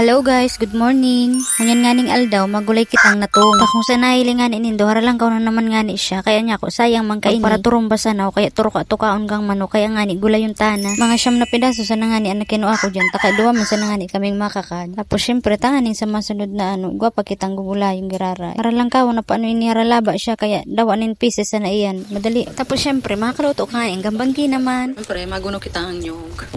Hello guys, good morning. Ngunyan nga ning aldaw, magulay kitang natong. Ta kung sa nahilingan inindo, haralang ka na naman nga ni siya. Kaya niya ako, sayang man kaini. Para turong basa na, kaya turo ka tukaon kang mano. Kaya nga ni, gulay yung tana. Mga siyam na pedaso sa nangani, anak kino ako dyan. Taka duwa man sa nangani kaming makakad. Tapos syempre, tanganing sa masunod na gwapa kitang gugulay yung girara. Haralang ka, na paano ini haralaba siya. Kaya dawanin pieces na iyan. Madali. Tapos syempre, makakaluto ka nga, gambanggi naman. Siyempre, maguno kita ang nyog.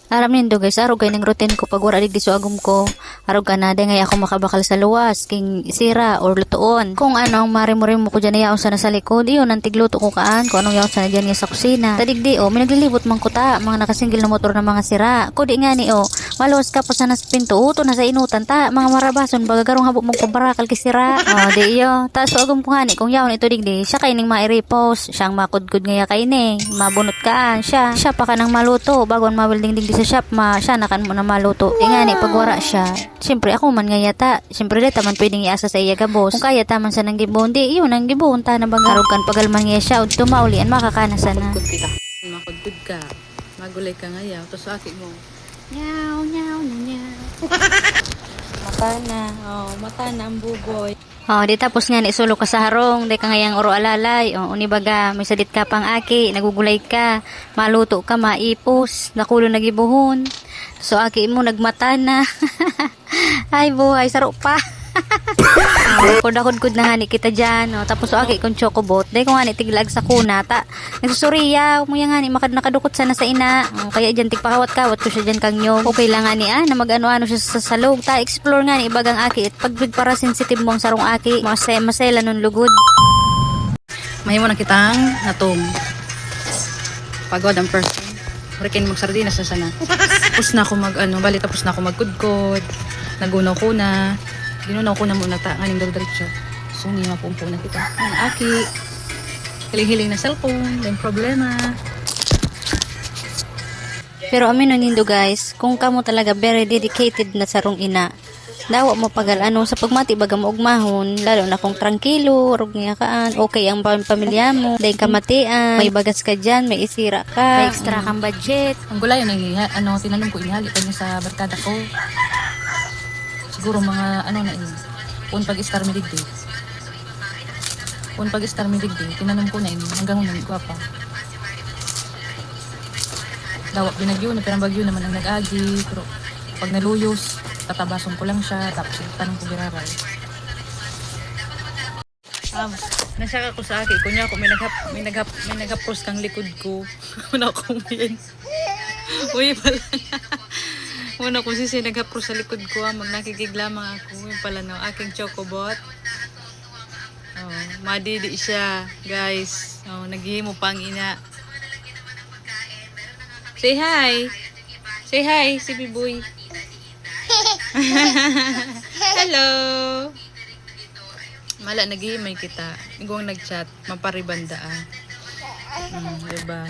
Aram nindo guys, araw kay ng routine ko pag wala digdi so agum ko. Araw ka na ngay ako makabakal sa luwas, king sira or lutoon. Kung anong marimuri mo ko dyan yaon sa nasa likod, iyon ang tigluto ko kaan, kung anong yaon sa dyan sa kusina. Tadigdi may naglilibot mang kuta, mga nakasinggil na motor na mga sira. Kudi nga ni maluwas ka po sa nas pinto, uto na sa inutan ta, mga marabason, bagagarong habok mong pabarakal kisira. Di iyo, taas so agum ko nga ni, kung yaon ito digdi, siya kay ning mairipos, siyang makudkud ngaya kay ni, mabunot kaan, siya pa ka nang maluto, bago ang mawilding digdi sa shop siya nakan mo na maluto. Nga ni pagwara siya. Siyempre ako man nga yata. Siyempre deta man pwedeng iasa sa iya gabos. Kung kaya taman sa nang gibon, di yun ang gibon ta na bagarugan pagalman nga siya ud tumaulian makakanasan na. Kudkod kita. Makudkod ka. Magulay ka ngayaw. Tapos sa akin mo. Nyaw, nyaw, nyaw. Mata na. Mata na ang buboy. Di tapos nga ni isulo ka sa harong, di ka ngayang oro alalay. Unibaga, may sadit ka pang aki, nagugulay ka, maluto ka, maipos, nakulo nagibuhon. So aki mo nagmata na. Ay buhay, saro pa. Kudakod na hani kita dyan. Tapos aki kong chocobot, di ko nga ni tiglag sa kuna, ta. Nagsusuriya, mo yan nga ni nakadukot sana sa ina. Kaya dyan tigpakawat-kawat ko siya dyan kang nyog. Okay lang nga ni na mag-ano-ano siya sa salog. Ta explore nga ni ibagang aki. At pagbig para sensitive mong sarong aki, masela nun lugod. Mahimo na kitang natong. Pagod ang person. Marikin mong sardinas sa sana. Tapos na ako bali tapos na ako magkudkod. Nagunaw ko na. Ginunaw ko na muna ta. Nganing diretso. So, hindi mapumpo na kita. Ang aki. Hiling-hiling na cellphone. May problema. Pero amin nindo guys, kung kamo talaga very dedicated na sarong ina, dawa mo pagal sa pagmati baga mo ugmahon, lalo na kung trangkilo, rug niya kaan, okay ang pamilya mo, dahil kamatian, may bagas ka dyan, may isira ka, may extra kang budget. Ang gulay na tinanong ko inihali pa niya sa barkada ko. Siguro mga na kung pag-star mi digdi. Kung pag-star mi digdi, tinanong ko na hanggang nung gwapa. Dawa binagyo na pero bagyo naman ang nag-agi, pero pag naluyos, tatabason ko lang siya, tapos tanong ko biraray. Nasaka ko sa akin, kunya ako may naghapros kang likod ko. Una ko yan. Uy pala. Una ko sisi naghapros sa likod ko, magnakikig lamang ako. Yung pala aking chocobot. Madidi siya, guys. Naghihimo pang ina. Say hi. Say hi, si Biboy. Hello. Mala naghihimay kita. Igong nag-chat, maparibandaan. Diba?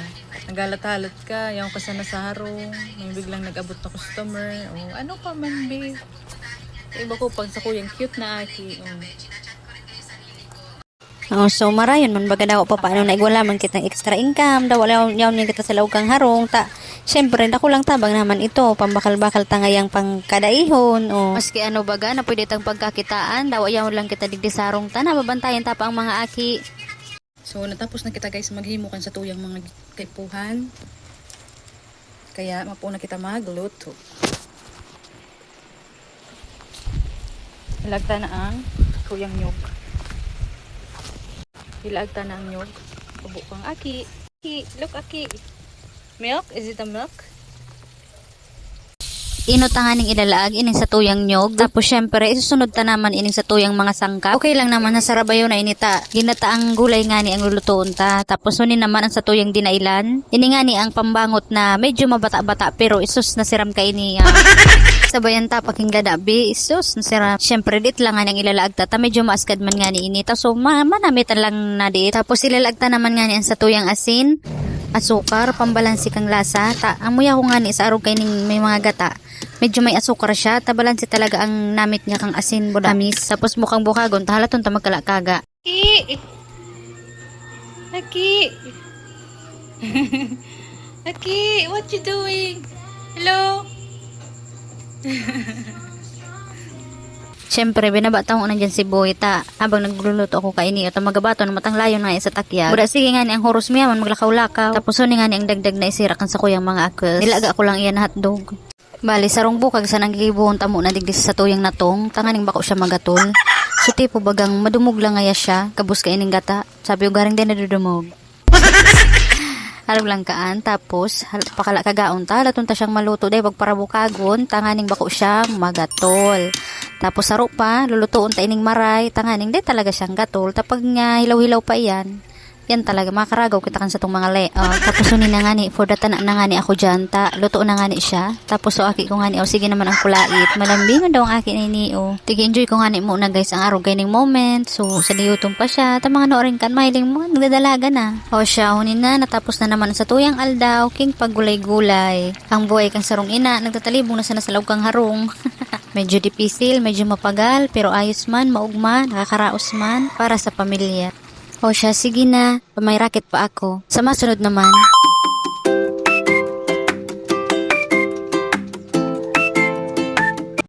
Nagalat-halat ka, yung ka sana sa harong, may biglang nag-abot na customer. Ano pa man, babe? Iba ko pag sa kuyang cute na aki. So marayon man baga daw pa paano naigwala man kitang extra income, daw wala yaw niya kita sa lawgang harong ta. Syempre dako lang tabang naman ito, pambakal-bakal tangayang pang kadaihon maski baga na pwede tang pagkakitaan, daw yaw lang kita digdi sa harong ta na babantayan ta pa ang mga aki. So natapos na kita guys maghimukan sa tuyang mga kaipuhan. Kaya mapo na kita magluto. Ilagta na ang tuyang nyog. Ilagta na ang nyog. Ubo kang aki. Look aki. Milk? Is it a milk? Inutanganing ilalaag ining sa tuyang nyog. Tapos syempre isusunod ta naman ining sa tuyang mga sangkap. Okay lang naman na sarabayo na inita. Ginata ang gulay nga ni ang lulutuon ta. Tapos sunin naman ang sa tuyang dinailan. Ini nga ni ang pambangot na medyo mabata-bata pero isus na siram kay ni sabayan ta paking ladabi. Isus na siram. Syempre dit lang nga nang ilalaag ta. Medyo maaskad man nga ni inita. So manamitan lang na dit. Tapos ilalaag ta naman nga ni ang sa tuyang asin. Asukar, pambalansi kang lasa. Amuya ko nga ni sa arog kay ning may mga gata. Medyo may asukar siya, tabalansi talaga ang namit niya kang asin bodamis. Tapos mukhang bukagon, tahalaton ta magkalakaga. Aki! Aki, what you doing? Hello? Siyempre, binabataw ko na dyan si Boy, ta. Habang nagluluto ako kaini, at magabato na matang layon nga sa takyag. Buda, sige nga ni ang huros miyaman, maglakaw-lakaw. Tapos ni nga ni ang dagdag na isirakan sa kuyang mga akos. Nilaga ko lang iyan na hotdog. Bali, sarong bukag sa nanggigibuhon tamo na digdi sa tuyang natong, tanganing bako siya magatol. So, tipo bagang madumog lang ngaya siya, kabus ka ining gata. Sabi ko, garing din nadudumog. Halog lang kaan, tapos pakala kagaon ta, laton ta siyang maluto day pagparabukagon, tanganing bako siyang magatol. Tapos saro pa, lulutuon ta ining maray, tanganing day talaga siyang gatol. Tapag nga hilaw-hilaw pa iyan, yan talaga makaragaw kita kan sa tong mga tapos unin na nga ni, for that na nga ni ako dyan, ta, luto na nga ni siya. Tapos so aki ko nga ni, sige naman ang kulait, malambingan daw ang aki na ni, Tigi-enjoy ko nga ni muna guys, ang araw gaining moment. So, sa liyutong pa siya, ta mga noorin kan, mahiling mo, nagdadalaga na. O siya, hunin na, natapos na naman sa tuyang aldaw, king paggulay-gulay. Ang buhay kang sarong ina, nagtatalibong na sana sa lawag kang harong. Medyo dipisil, medyo mapagal, pero ayos man, maugma, nakakaraos man, para sa pamilya. O siya, sige na, may racket pa ako. Sa masunod naman,